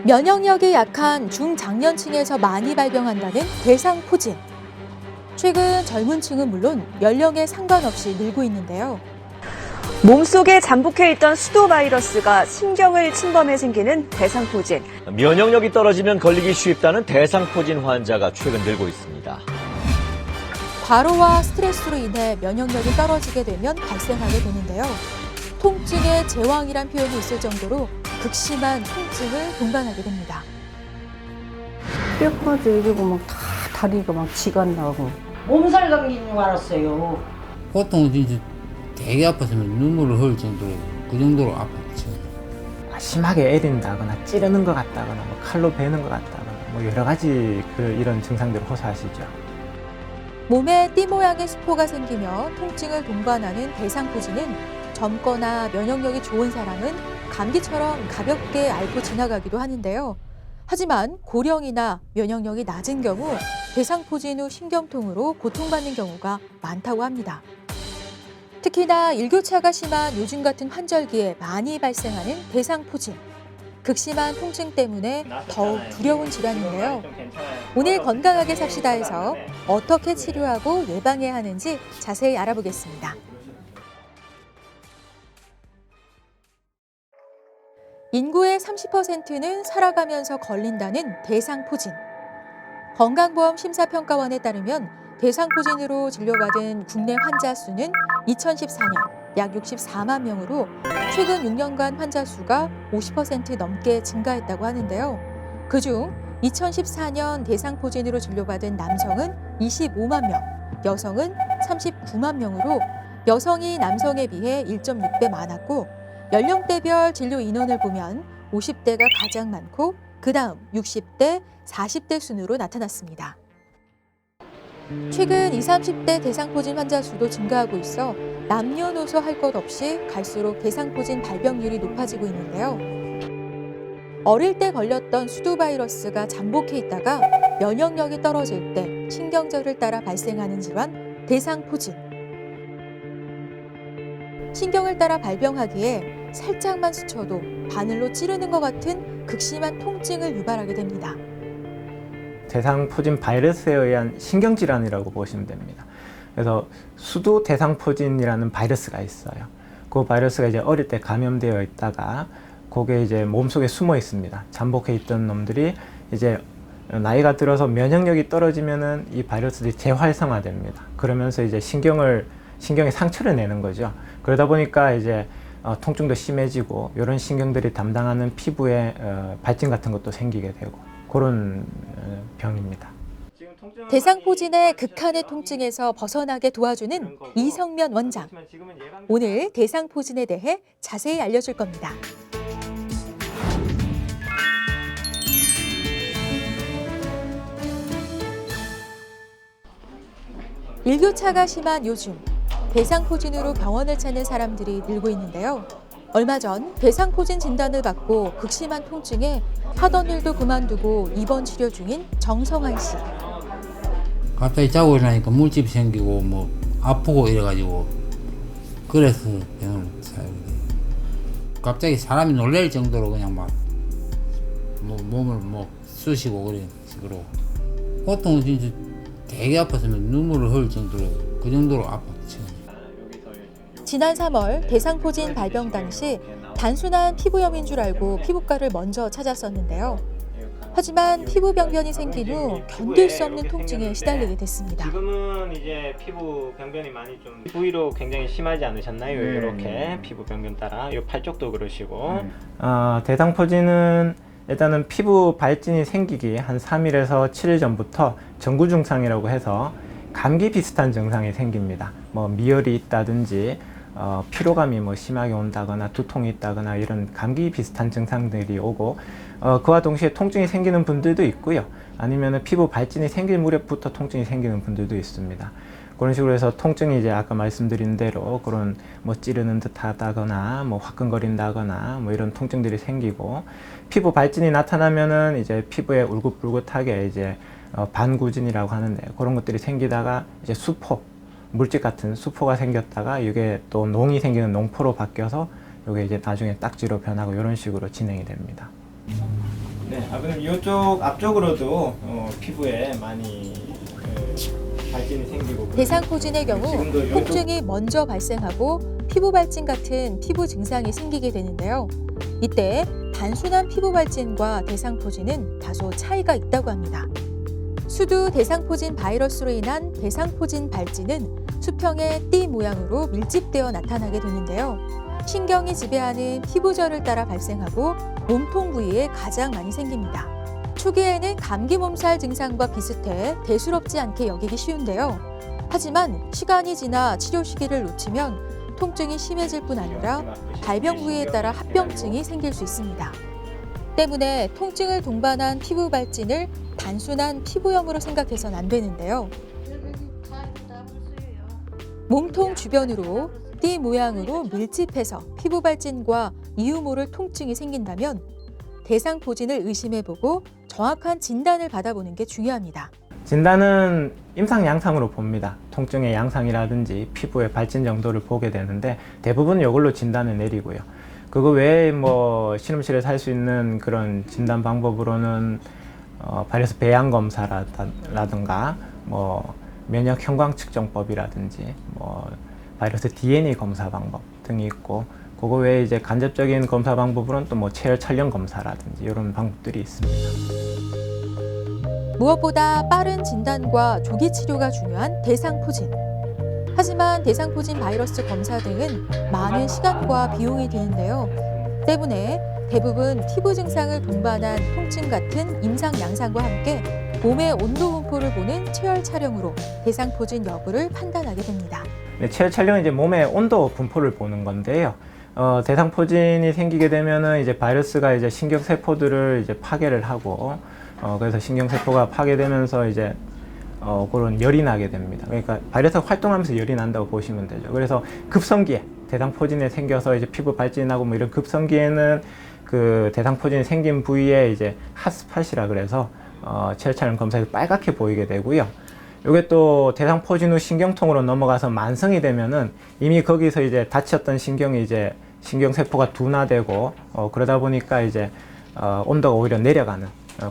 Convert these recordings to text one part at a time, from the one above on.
면역력이 약한 중장년층에서 많이 발병한다는 대상포진. 최근 젊은 층은 물론 연령에 상관없이 늘고 있는데요. 몸속에 잠복해 있던 수도 바이러스가 신경을 침범해 생기는 대상포진. 면역력이 떨어지면 걸리기 쉽다는 대상포진 환자가 최근 늘고 있습니다. 과로와 스트레스로 인해 면역력이 떨어지게 되면 발생하게 되는데요. 통증의 제왕이란 표현이 있을 정도로 극심한 통증을 동반하게 됩니다. 뼈까지 이러고 막 다 다리가 막 지가 나고. 몸살 감기인 줄 알았어요. 보통 진짜 되게 아팠으면 눈물을 흘릴 정도로 그 정도로 아팠죠. 심하게 애린다거나 찌르는 것 같다거나 뭐 칼로 베는 것 같다거나 뭐 여러 가지 이런 증상들을 호소하시죠. 몸에 띠 모양의 수포가 생기며 통증을 동반하는 대상포진은 젊거나 면역력이 좋은 사람은 감기처럼 가볍게 앓고 지나가기도 하는데요. 하지만 고령이나 면역력이 낮은 경우 대상포진 후 신경통으로 고통받는 경우가 많다고 합니다. 특히나 일교차가 심한 요즘 같은 환절기에 많이 발생하는 대상포진. 극심한 통증 때문에 더욱 두려운 질환인데요. 오늘 건강하게 삽시다에서 어떻게 치료하고 예방해야 하는지 자세히 알아보겠습니다. 인구의 30%는 살아가면서 걸린다는 대상포진. 건강보험 심사평가원에 따르면 대상포진으로 진료받은 국내 환자 수는 2014년 약 64만 명으로 최근 6년간 환자 수가 50% 넘게 증가했다고 하는데요. 그중 2014년 대상포진으로 진료받은 남성은 25만 명, 여성은 39만 명으로 여성이 남성에 비해 1.6배 많았고 연령대별 진료 인원을 보면 50대가 가장 많고 그다음 60대, 40대 순으로 나타났습니다. 최근 20, 30대 대상포진 환자 수도 증가하고 있어 남녀노소 할 것 없이 갈수록 대상포진 발병률이 높아지고 있는데요. 어릴 때 걸렸던 수두 바이러스가 잠복해 있다가 면역력이 떨어질 때 신경절을 따라 발생하는 질환 대상포진. 신경을 따라 발병하기에 살짝만 스쳐도 바늘로 찌르는 것 같은 극심한 통증을 유발하게 됩니다. 대상포진 바이러스에 의한 신경질환이라고 보시면 됩니다. 그래서 수두 대상포진이라는 바이러스가 있어요. 그 바이러스가 이제 어릴 때 감염되어 있다가 그게 이제 몸속에 숨어 있습니다. 잠복해 있던 놈들이 이제 나이가 들어서 면역력이 떨어지면은 이 바이러스들이 재활성화됩니다. 그러면서 이제 신경에 상처를 내는 거죠. 그러다 보니까 이제 통증도 심해지고 이런 신경들이 담당하는 피부에 발진 같은 것도 생기게 되고 그런 병입니다. 대상포진의 극한의 통증에서 벗어나게 도와주는 이성면 원장. 오늘 대상포진에 대해 자세히 알려줄 겁니다. 일교차가 심한 요즘, 대상포진으로 병원을 찾는 사람들이 늘고 있는데요. 얼마 전 대상포진 진단을 받고 극심한 통증에 하던 일도 그만두고 입원 치료 중인 정성환 씨. 갑자기 자고 일어나니까 물집이 생기고 뭐 아프고 이래가지고 그래서 병을 사야 돼. 갑자기 사람이 놀랄 정도로 그냥 막 몸을 쑤시고 그런 식으로. 보통 진짜 되게 아팠으면 눈물을 흘릴 정도로 그 정도로 아팠지. 지난 3월 대상포진 발병 당시 단순한 피부염인 줄 알고 피부과를 먼저 찾았었는데요. 하지만 피부 병변이 생긴 후 견딜 수 없는 통증에 시달리게 됐습니다. 지금은 이제 피부 병변이 많이 좀 부위로 굉장히 심하지 않으셨나요? 이렇게 피부 병변 따라 이 팔 쪽도 그러시고. 대상포진은 일단은 피부 발진이 생기기 한 3일에서 7일 전부터 전구 증상이라고 해서 감기 비슷한 증상이 생깁니다. 뭐 미열이 있다든지 피로감이 심하게 온다거나 두통이 있다거나 이런 감기 비슷한 증상들이 오고 그와 동시에 통증이 생기는 분들도 있고요. 아니면 피부 발진이 생길 무렵부터 통증이 생기는 분들도 있습니다. 그런 식으로 해서 통증이 이제 아까 말씀드린 대로 그런 찌르는 듯 하다거나 화끈거린다거나 이런 통증들이 생기고 피부 발진이 나타나면은 이제 피부에 울긋불긋하게 이제 반구진이라고 하는데 그런 것들이 생기다가 이제 수포 물집 같은 수포가 생겼다가 이게 또 농이 생기는 농포로 바뀌어서 이게 이제 나중에 딱지로 변하고 이런 식으로 진행이 됩니다. 네, 그럼 이쪽 앞쪽으로도 피부에 많이 발진이 생기고 대상포진의 경우 지금도 이쪽- 통증이 먼저 발생하고 피부 발진 같은 피부 증상이 생기게 되는데요. 이때 단순한 피부 발진과 대상포진은 다소 차이가 있다고 합니다. 수두 대상포진 바이러스로 인한 대상포진 발진은 수평의 띠 모양으로 밀집되어 나타나게 되는데요. 신경이 지배하는 피부절을 따라 발생하고 몸통 부위에 가장 많이 생깁니다. 초기에는 감기 몸살 증상과 비슷해 대수롭지 않게 여기기 쉬운데요. 하지만 시간이 지나 치료 시기를 놓치면 통증이 심해질 뿐 아니라 발병 부위에 따라 합병증이 생길 수 있습니다. 때문에 통증을 동반한 피부 발진을 단순한 피부염으로 생각해선 안 되는데요. 몸통 주변으로 띠 모양으로 밀집해서 피부 발진과 이유 모를 통증이 생긴다면 대상포진을 의심해보고 정확한 진단을 받아보는 게 중요합니다. 진단은 임상 양상으로 봅니다. 통증의 양상이라든지 피부의 발진 정도를 보게 되는데 대부분 이걸로 진단을 내리고요. 그거 외에 뭐 실험실에서 할 수 있는 그런 진단 방법으로는 바이러스 배양 검사라든가 뭐 면역 형광 측정법이라든지 뭐 바이러스 DNA 검사 방법 등이 있고, 그거 외에 이제 간접적인 검사 방법으로는 또 뭐 체열 촬영 검사라든지 이런 방법들이 있습니다. 무엇보다 빠른 진단과 조기 치료가 중요한 대상포진. 하지만 대상포진 바이러스 검사 등은 많은 시간과 비용이 드는데요. 때문에 대부분 피부 증상을 동반한 통증 같은 임상 양상과 함께 몸의 온도 분포를 보는 체열 촬영으로 대상포진 여부를 판단하게 됩니다. 네, 체열 촬영은 이제 몸의 온도 분포를 보는 건데요. 대상포진이 생기게 되면은 이제 바이러스가 이제 신경세포들을 이제 파괴를 하고, 그래서 신경세포가 파괴되면서 이제 그런 열이 나게 됩니다. 그러니까 바이러스가 활동하면서 열이 난다고 보시면 되죠. 그래서 급성기에 대상포진이 생겨서 이제 피부 발진하고 뭐 이런 급성기에는 그 대상포진이 생긴 부위에 이제 핫스팟이라 그래서 체열 촬영 검사에서 빨갛게 보이게 되고요. 이게 또 대상포진 후 신경통으로 넘어가서 만성이 되면은 이미 거기서 이제 다쳤던 신경이 이제 신경세포가 둔화되고 그러다 보니까 이제 온도가 오히려 내려가는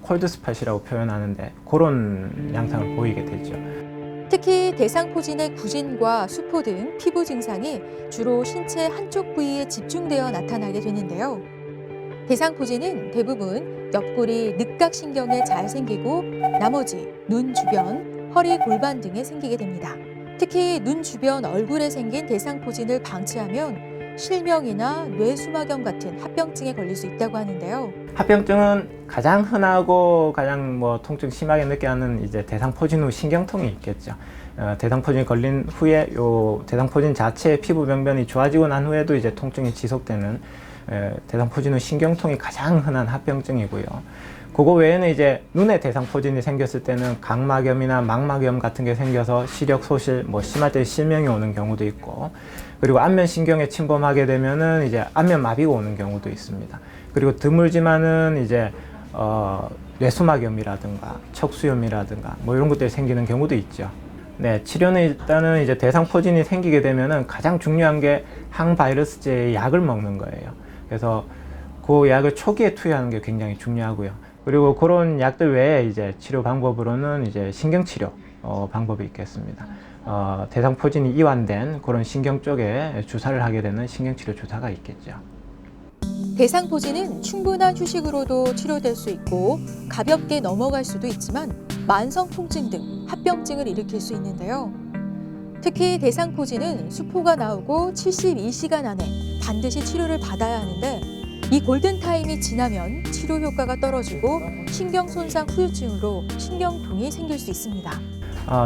콜드스팟이라고 표현하는데 그런 양상을 보이게 되죠. 특히 대상포진의 구진과 수포 등 피부 증상이 주로 신체 한쪽 부위에 집중되어 나타나게 되는데요. 대상포진은 대부분 옆구리 늑각신경에 잘 생기고 나머지 눈 주변, 허리 골반 등에 생기게 됩니다. 특히 눈 주변 얼굴에 생긴 대상포진을 방치하면 실명이나 뇌수막염 같은 합병증에 걸릴 수 있다고 하는데요. 합병증은 가장 흔하고 가장 뭐 통증 심하게 느껴하는 이제 대상포진 후 신경통이 있겠죠. 대상포진 걸린 후에 요 대상포진 자체의 피부 병변이 좋아지고 난 후에도 이제 통증이 지속되는 대상포진 후 신경통이 가장 흔한 합병증이고요. 그거 외에는 이제 눈에 대상포진이 생겼을 때는 각막염이나 망막염 같은 게 생겨서 시력 소실, 뭐 심할 때 실명이 오는 경우도 있고, 그리고 안면 신경에 침범하게 되면은 이제 안면 마비가 오는 경우도 있습니다. 그리고 드물지만은 이제 뇌수막염이라든가 척수염이라든가 뭐 이런 것들이 생기는 경우도 있죠. 네, 치료는 일단은 이제 대상포진이 생기게 되면은 가장 중요한 게 항바이러스제의 약을 먹는 거예요. 그래서 그 약을 초기에 투여하는 게 굉장히 중요하고요. 그리고 그런 약들 외에 이제 치료 방법으로는 이제 신경치료 방법이 있겠습니다. 대상포진이 이완된 그런 신경 쪽에 주사를 하게 되는 신경치료 주사가 있겠죠. 대상포진은 충분한 휴식으로도 치료될 수 있고 가볍게 넘어갈 수도 있지만 만성 통증 등 합병증을 일으킬 수 있는데요. 특히 대상포진은 수포가 나오고 72시간 안에 반드시 치료를 받아야 하는데 이 골든타임이 지나면 치료 효과가 떨어지고 신경 손상 후유증으로 신경통이 생길 수 있습니다.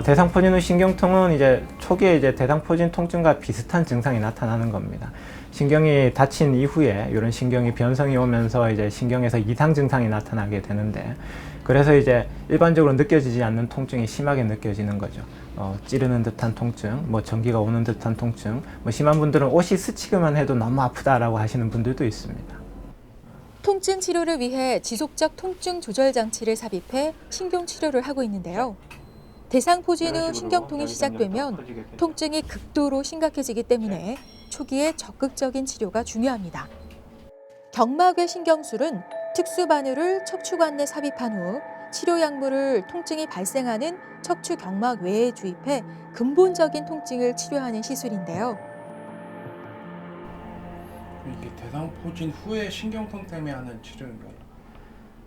대상포진 후 신경통은 이제 초기에 이제 대상포진 통증과 비슷한 증상이 나타나는 겁니다. 신경이 다친 이후에 이런 신경이 변성이 오면서 이제 신경에서 이상 증상이 나타나게 되는데, 그래서 이제 일반적으로 느껴지지 않는 통증이 심하게 느껴지는 거죠. 찌르는 듯한 통증, 뭐 전기가 오는 듯한 통증, 뭐 심한 분들은 옷이 스치기만 해도 너무 아프다라고 하시는 분들도 있습니다. 통증 치료를 위해 지속적 통증 조절 장치를 삽입해 신경 치료를 하고 있는데요. 대상포진 후 신경통이 시작되면 통증이 극도로 심각해지기 때문에 초기에 적극적인 치료가 중요합니다. 경막외 신경술은 특수 바늘을 척추관에 삽입한 후 치료 약물을 통증이 발생하는 척추 경막 외에 주입해 근본적인 통증을 치료하는 시술인데요. 이게 대상포진 후에 신경통 때문에 하는 치료인가요?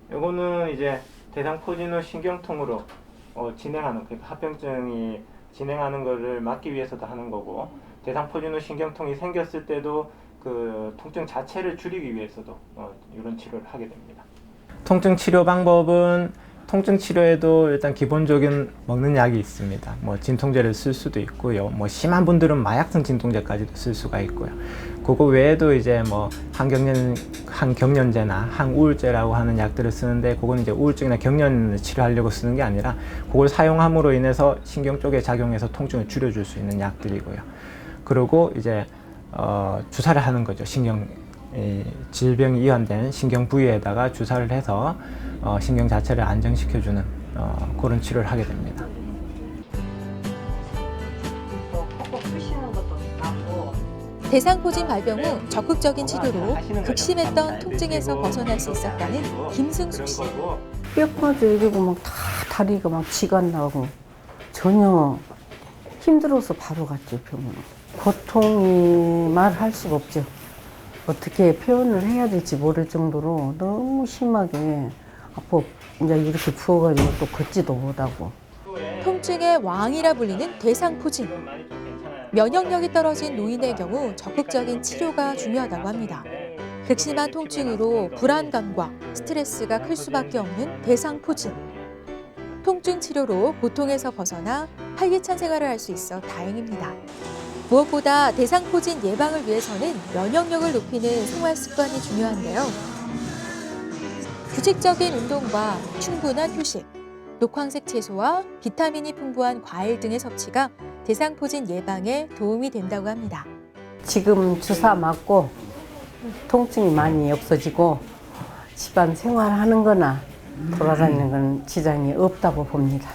요거는 이제 대상포진 후 신경통으로 진행하는 그 합병증이 진행하는 거를 막기 위해서도 하는 거고, 대상포진 후 신경통이 생겼을 때도 그 통증 자체를 줄이기 위해서도 이런 치료를 하게 됩니다. 통증 치료 방법은 통증 치료에도 일단 기본적인 먹는 약이 있습니다. 뭐 진통제를 쓸 수도 있고요. 뭐 심한 분들은 마약성 진통제까지도 쓸 수가 있고요. 그거 외에도 이제 뭐 항경련제나 항우울제라고 하는 약들을 쓰는데, 그건 이제 우울증이나 경련을 치료하려고 쓰는 게 아니라 그걸 사용함으로 인해서 신경 쪽에 작용해서 통증을 줄여줄 수 있는 약들이고요. 그리고 이제 주사를 하는 거죠. 질병이 이완된 신경 부위에다가 주사를 해서 신경 자체를 안정시켜주는 그런 치료를 하게 됩니다. 대상포진 발병 후 적극적인 치료로 극심했던 통증에서 벗어날 수 있었다는 김승숙 씨. 뼈까지 이러고 막 다 다리가 막 지가 나고 전혀 힘들어서 바로 갔죠, 병원. 고통이 말할 수가 없죠. 어떻게 표현을 해야 될지 모를 정도로 너무 심하게 아파. 이제 이렇게 부어가지고 또 걷지도 못하고. 통증의 왕이라 불리는 대상포진. 면역력이 떨어진 노인의 경우 적극적인 치료가 중요하다고 합니다. 극심한 통증으로 불안감과 스트레스가 클 수밖에 없는 대상포진. 통증 치료로 고통에서 벗어나 활기찬 생활을 할 수 있어 다행입니다. 무엇보다 대상포진 예방을 위해서는 면역력을 높이는 생활 습관이 중요한데요. 규칙적인 운동과 충분한 휴식, 녹황색 채소와 비타민이 풍부한 과일 등의 섭취가 대상포진 예방에 도움이 된다고 합니다. 지금 주사 맞고 통증이 많이 없어지고 집안 생활하는 거나 돌아다니는 건 지장이 없다고 봅니다.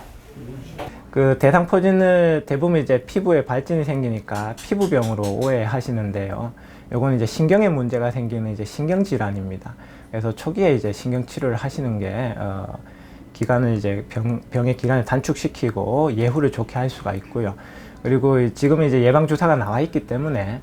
그 대상포진을 대부분 이제 피부에 발진이 생기니까 피부병으로 오해하시는데요. 요거는 이제 신경에 문제가 생기는 이제 신경질환입니다. 그래서 초기에 이제 신경치료를 하시는 게 기간을 이제 병의 기간을 단축시키고 예후를 좋게 할 수가 있고요. 그리고 지금 이제 예방 주사가 나와 있기 때문에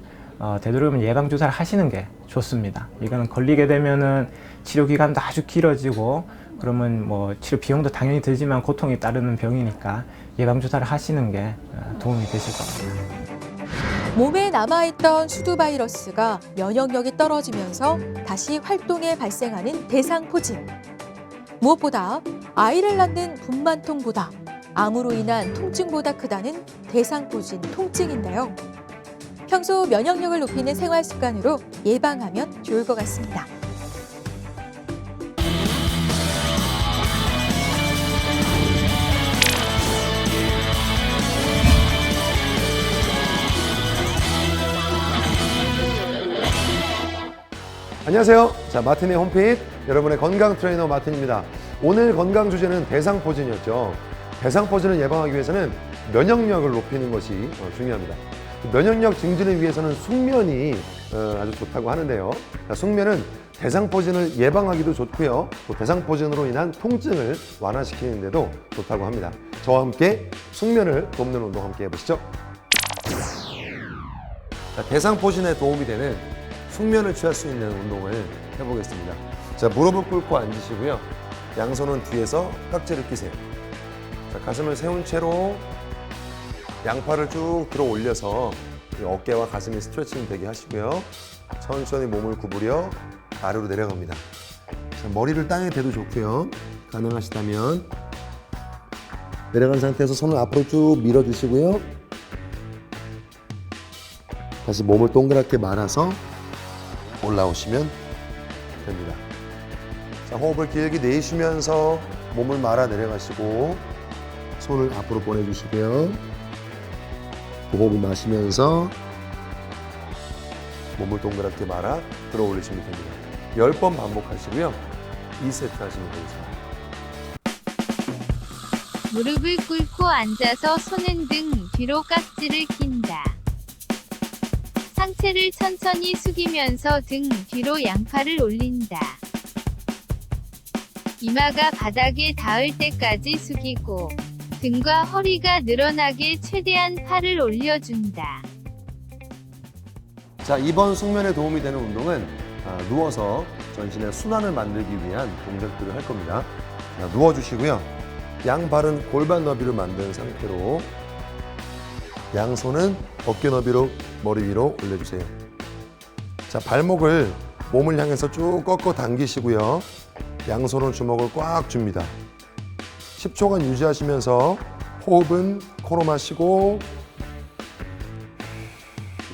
되도록이면 예방 주사를 하시는 게 좋습니다. 이거는 걸리게 되면은 치료 기간도 아주 길어지고, 그러면 뭐 치료 비용도 당연히 들지만 고통이 따르는 병이니까 예방 주사를 하시는 게 도움이 되실 겁니다. 몸에 남아있던 수두 바이러스가 면역력이 떨어지면서 다시 활동에 발생하는 대상포진. 무엇보다 아이를 낳는 분만통보다 암으로 인한 통증보다 크다는 대상포진 통증인데요. 평소 면역력을 높이는 생활 습관으로 예방하면 좋을 것 같습니다. 안녕하세요. 자, 마틴의 홈핏, 여러분의 건강 트레이너 마틴입니다. 오늘 건강 주제는 대상포진이었죠. 대상포진을 예방하기 위해서는 면역력을 높이는 것이 중요합니다. 면역력 증진을 위해서는 숙면이 아주 좋다고 하는데요. 자, 숙면은 대상포진을 예방하기도 좋고요. 또 대상포진으로 인한 통증을 완화시키는 데도 좋다고 합니다. 저와 함께 숙면을 돕는 운동 함께 해보시죠. 자, 대상포진에 도움이 되는 숙면을 취할 수 있는 운동을 해보겠습니다. 자, 무릎을 꿇고 앉으시고요. 양손은 뒤에서 깍지를 끼세요. 자, 가슴을 세운 채로 양팔을 쭉 들어 올려서 어깨와 가슴이 스트레칭 되게 하시고요. 천천히 몸을 구부려 아래로 내려갑니다. 자, 머리를 땅에 대도 좋고요. 가능하시다면 내려간 상태에서 손을 앞으로 쭉 밀어주시고요. 다시 몸을 동그랗게 말아서 올라오시면 됩니다. 자, 호흡을 길게 내쉬면서 몸을 말아 내려가시고 손을 앞으로 보내주시고요. 호흡을 마시면서 몸을 동그랗게 말아 들어 올리시면 됩니다. 10번 반복하시고요. 2세트 하시면 되겠습니다. 무릎을 꿇고 앉아서 손은 등 뒤로 깍지를 낀다. 상체를 천천히 숙이면서 등 뒤로 양팔을 올린다. 이마가 바닥에 닿을 때까지 숙이고 등과 허리가 늘어나게 최대한 팔을 올려준다. 자, 이번 숙면에 도움이 되는 운동은 누워서 전신의 순환을 만들기 위한 동작들을 할 겁니다. 자, 누워주시고요. 양발은 골반 너비로 만든 상태로 양손은 어깨 너비로 머리 위로 올려주세요. 자, 발목을 몸을 향해서 쭉 꺾어 당기시고요. 양손은 주먹을 꽉 줍니다. 10초간 유지하시면서 호흡은 코로 마시고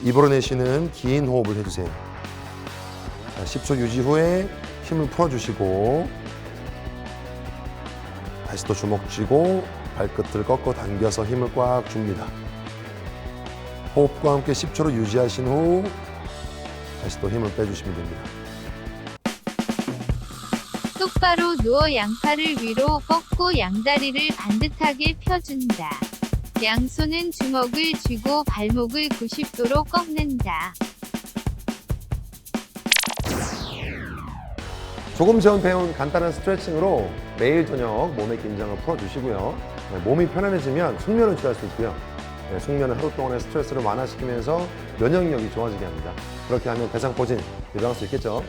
입으로 내쉬는 긴 호흡을 해주세요. 자, 10초 유지 후에 힘을 풀어주시고 다시 또 주먹 쥐고 발끝을 꺾어 당겨서 힘을 꽉 줍니다. 호흡과 함께 10초를 유지하신 후 다시 또 힘을 빼주시면 됩니다. 똑바로 누워 양팔을 위로 뻗고 양다리를 반듯하게 펴준다. 양손은 주먹을 쥐고 발목을 90도로 꺾는다. 조금 전 배운 간단한 스트레칭으로 매일 저녁 몸의 긴장을 풀어주시고요. 몸이 편안해지면 숙면을 취할 수 있고요. 숙면은 하루 동안의 스트레스를 완화시키면서 면역력이 좋아지게 합니다. 그렇게 하면 대상포진 예방할 수 있겠죠.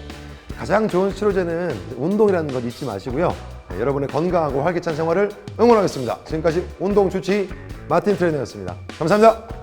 가장 좋은 치료제는 운동이라는 것 잊지 마시고요. 여러분의 건강하고 활기찬 생활을 응원하겠습니다. 지금까지 운동 주치 마틴 트레이너였습니다. 감사합니다.